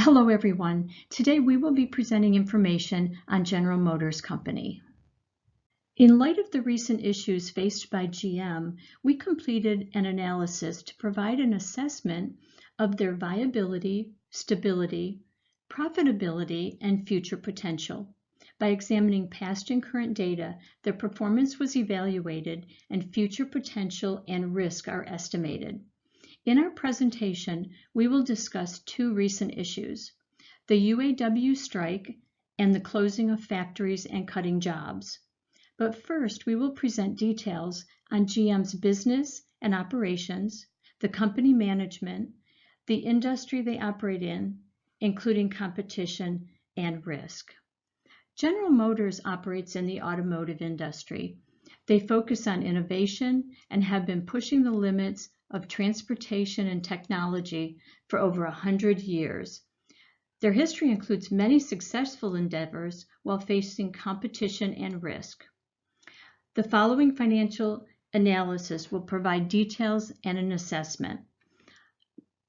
Hello everyone. Today we will be presenting information on General Motors Company. In light of the recent issues faced by GM, we completed an analysis to provide an assessment of their viability, stability, profitability, and future potential. By examining past and current data, their performance was evaluated and future potential and risk are estimated. In our presentation, we will discuss two recent issues, the UAW strike and the closing of factories and cutting jobs. But first, we will present details on GM's business and operations, the company management, the industry they operate in, including competition and risk. General Motors operates in the automotive industry. They focus on innovation and have been pushing the limits of transportation and technology for over 100 years. Their history includes many successful endeavors while facing competition and risk. The following financial analysis will provide details and an assessment.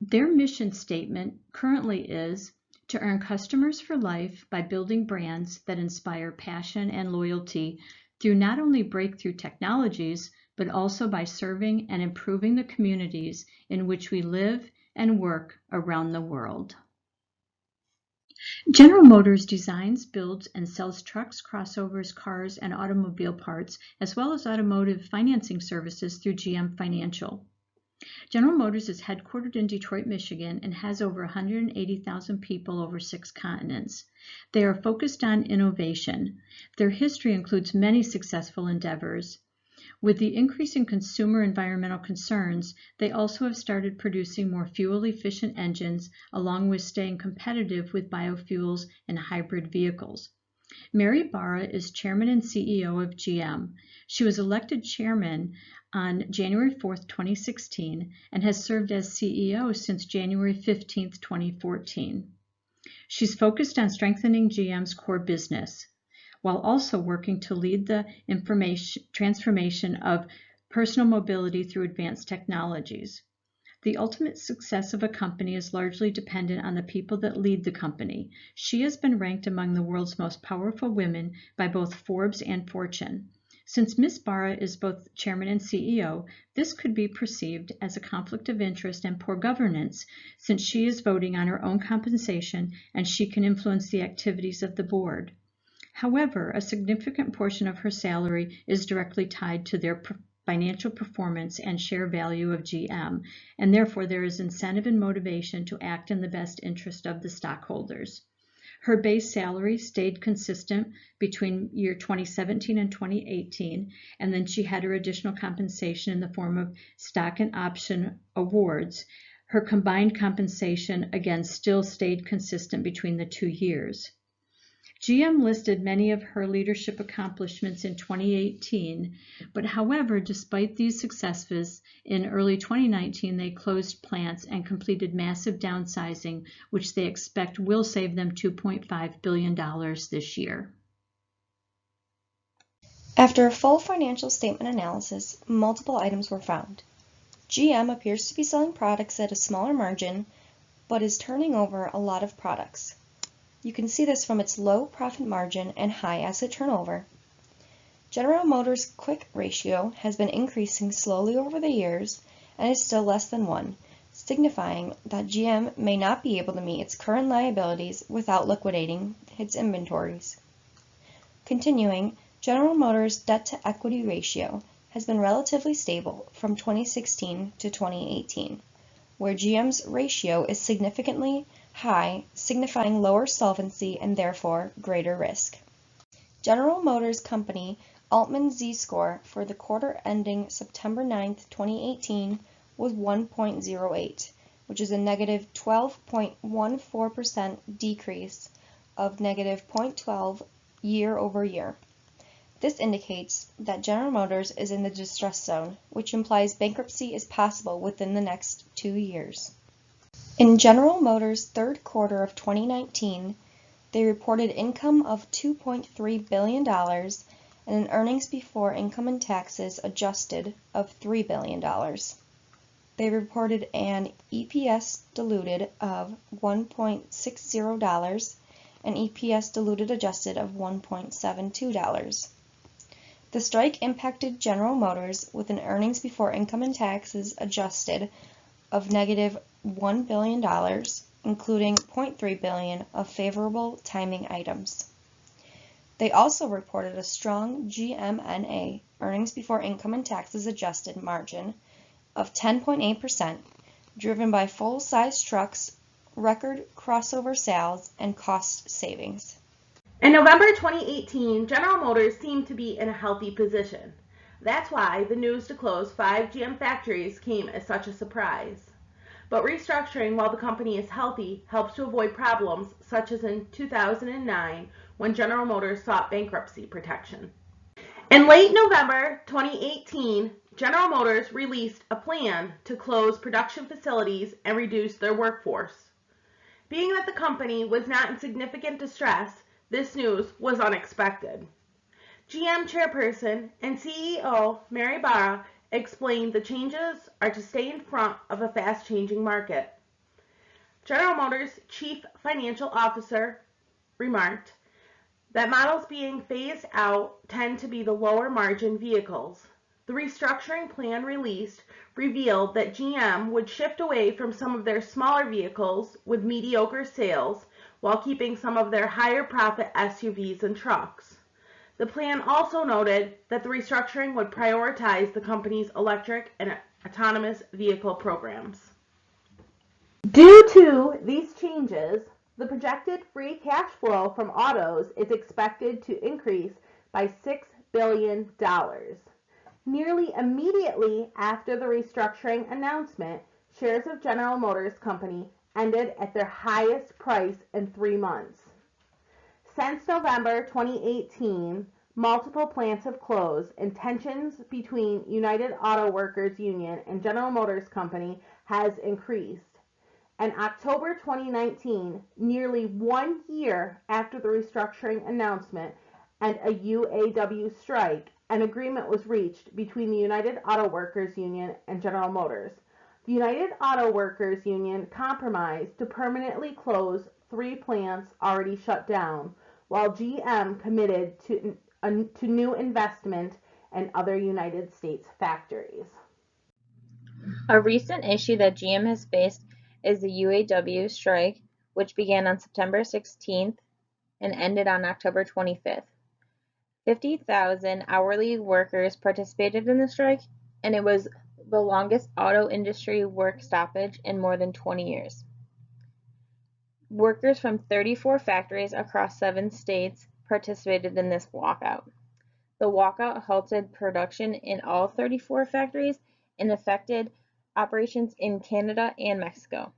Their mission statement currently is to earn customers for life by building brands that inspire passion and loyalty through not only breakthrough technologies, but also by serving and improving the communities in which we live and work around the world. General Motors designs, builds, and sells trucks, crossovers, cars, and automobile parts, as well as automotive financing services through GM Financial. General Motors is headquartered in Detroit, Michigan, and has over 180,000 people over 6 continents. They are focused on innovation. Their history includes many successful endeavors. With the increase in consumer environmental concerns, they also have started producing more fuel-efficient engines, along with staying competitive with biofuels and hybrid vehicles. Mary Barra is Chairman and CEO of GM. She was elected Chairman on January 4, 2016, and has served as CEO since January 15, 2014. She's focused on strengthening GM's core business, while also working to lead the transformation of personal mobility through advanced technologies. The ultimate success of a company is largely dependent on the people that lead the company. She has been ranked among the world's most powerful women by both Forbes and Fortune. Since Ms. Barra is both Chairman and CEO, this could be perceived as a conflict of interest and poor governance, since she is voting on her own compensation and she can influence the activities of the board. However, a significant portion of her salary is directly tied to their financial performance and share value of GM, and therefore there is incentive and motivation to act in the best interest of the stockholders. Her base salary stayed consistent between year 2017 and 2018, and then she had her additional compensation in the form of stock and option awards. Her combined compensation again still stayed consistent between the 2 years. GM listed many of her leadership accomplishments in 2018, but however, despite these successes, in early 2019 they closed plants and completed massive downsizing, which they expect will save them $2.5 billion this year. After a full financial statement analysis, multiple items were found. GM appears to be selling products at a smaller margin, but is turning over a lot of products. You can see this from its low profit margin and high asset turnover. General Motors' quick ratio has been increasing slowly over the years and is still less than 1, signifying that GM may not be able to meet its current liabilities without liquidating its inventories. Continuing, General Motors' debt-to-equity ratio has been relatively stable from 2016 to 2018, where GM's ratio is significantly high, signifying lower solvency and therefore greater risk. General Motors Company Altman Z-score for the quarter ending September 9, 2018 was 1.08, which is a negative 12.14% decrease of negative 0.12 year over year. This indicates that General Motors is in the distress zone, which implies bankruptcy is possible within the next 2 years. In General Motors' third quarter of 2019, they reported income of $2.3 billion and an earnings before income and taxes adjusted of $3 billion. They reported an EPS diluted of $1.60 and EPS diluted adjusted of $1.72. The strike impacted General Motors with an earnings before income and taxes adjusted of negative $1 billion, including $0.3 billion of favorable timing items. They also reported a strong GMNA earnings before income and taxes adjusted margin of 10.8%, driven by full-size trucks, record crossover sales, and cost savings. In November 2018, General Motors seemed to be in a healthy position. That's why the news to close 5 GM factories came as such a surprise. But restructuring while the company is healthy helps to avoid problems such as in 2009 when General Motors sought bankruptcy protection. In late November 2018, General Motors released a plan to close production facilities and reduce their workforce. Being that the company was not in significant distress, this news was unexpected. GM chairperson and CEO Mary Barra explained the changes are to stay in front of a fast-changing market. General Motors' chief financial officer remarked that models being phased out tend to be the lower margin vehicles. The restructuring plan released revealed that GM would shift away from some of their smaller vehicles with mediocre sales while keeping some of their higher profit SUVs and trucks. The plan also noted that the restructuring would prioritize the company's electric and autonomous vehicle programs. Due to these changes, the projected free cash flow from autos is expected to increase by $6 billion. Nearly immediately after the restructuring announcement, shares of General Motors Company ended at their highest price in 3 months. Since November 2018, multiple plants have closed, and tensions between United Auto Workers Union and General Motors Company has increased. In October 2019, nearly 1 year after the restructuring announcement and a UAW strike, an agreement was reached between the United Auto Workers Union and General Motors. The United Auto Workers Union compromised to permanently close 3 plants already shut down, while GM committed to new investment in other United States factories. A recent issue that GM has faced is the UAW strike, which began on September 16th and ended on October 25th. 50,000 hourly workers participated in the strike, and it was the longest auto industry work stoppage in more than 20 years. Workers from 34 factories across 7 states participated in this walkout. The walkout halted production in all 34 factories and affected operations in Canada and Mexico.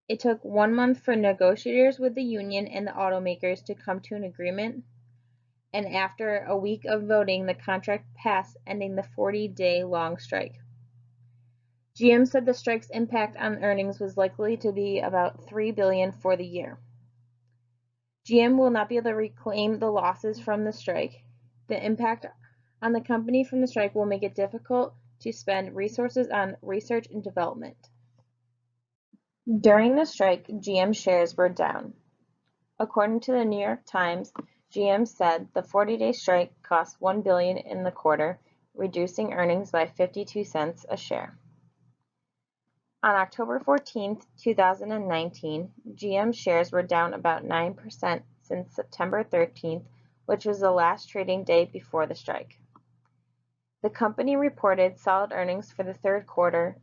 It took 1 month for negotiators with the union and the automakers to come to an agreement, and after a week of voting, the contract passed, ending the 40-day long strike. GM said the strike's impact on earnings was likely to be about $3 billion for the year. GM will not be able to reclaim the losses from the strike. The impact on the company from the strike will make it difficult to spend resources on research and development. During the strike, GM shares were down. According to the New York Times, GM said the 40-day strike cost $1 billion in the quarter, reducing earnings by 52 cents a share. On October 14, 2019, GM shares were down about 9% since September 13th, which was the last trading day before the strike. The company reported solid earnings for the third quarter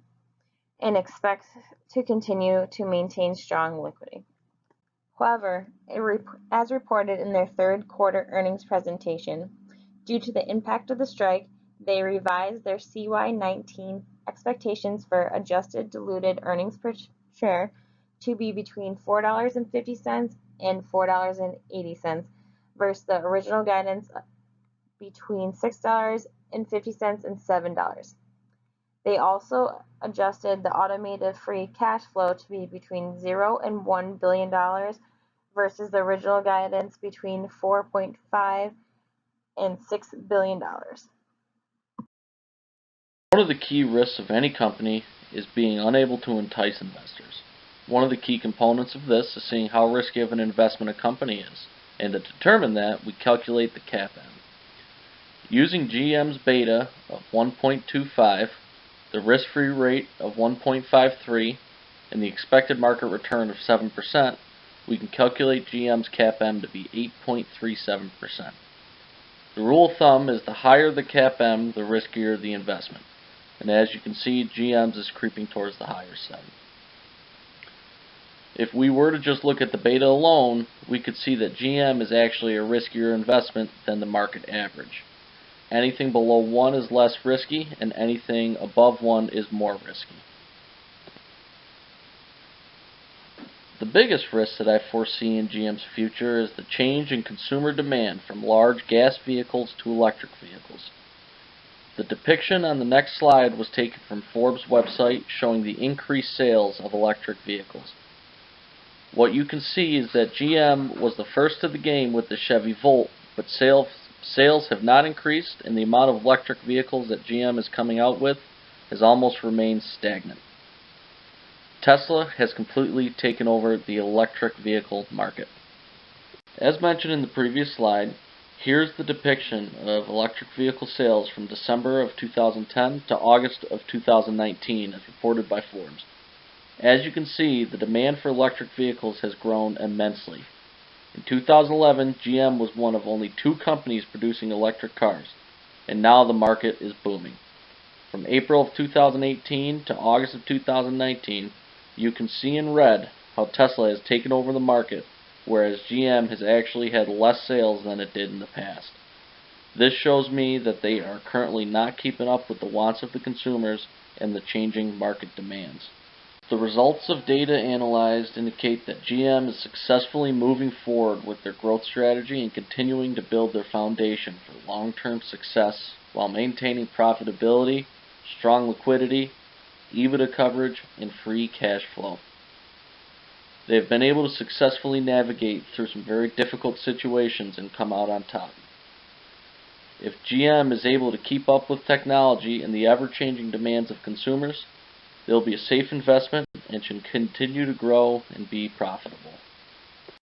and expects to continue to maintain strong liquidity. However, as reported in their third quarter earnings presentation, due to the impact of the strike, they revised their CY19 expectations for adjusted diluted earnings per share to be between $4.50 and $4.80 versus the original guidance between $6.50 and $7. They also adjusted the automotive free cash flow to be between $0 and $1 billion versus the original guidance between $4.5 and $6 billion. One of the key risks of any company is being unable to entice investors. One of the key components of this is seeing how risky of an investment a company is, and to determine that, we calculate the CAPM. Using GM's beta of 1.25, the risk-free rate of 1.53, and the expected market return of 7%, we can calculate GM's CAPM to be 8.37%. The rule of thumb is the higher the CAPM, the riskier the investment. And as you can see, GM's is creeping towards the higher side. If we were to just look at the beta alone, we could see that GM is actually a riskier investment than the market average. Anything below 1 is less risky, and anything above 1 is more risky. The biggest risk that I foresee in GM's future is the change in consumer demand from large gas vehicles to electric vehicles. The depiction on the next slide was taken from Forbes' website showing the increased sales of electric vehicles. What you can see is that GM was the first to the game with the Chevy Volt, but sales have not increased, and the amount of electric vehicles that GM is coming out with has almost remained stagnant. Tesla has completely taken over the electric vehicle market. As mentioned in the previous slide, here's the depiction of electric vehicle sales from December of 2010 to August of 2019 as reported by Forbes. As you can see, the demand for electric vehicles has grown immensely. In 2011, GM was one of only 2 companies producing electric cars, and now the market is booming. From April of 2018 to August of 2019, you can see in red how Tesla has taken over the market, whereas GM has actually had less sales than it did in the past. This shows me that they are currently not keeping up with the wants of the consumers and the changing market demands. The results of data analyzed indicate that GM is successfully moving forward with their growth strategy and continuing to build their foundation for long-term success while maintaining profitability, strong liquidity, EBITDA coverage, and free cash flow. They have been able to successfully navigate through some very difficult situations and come out on top. If GM is able to keep up with technology and the ever-changing demands of consumers, they'll be a safe investment and should continue to grow and be profitable.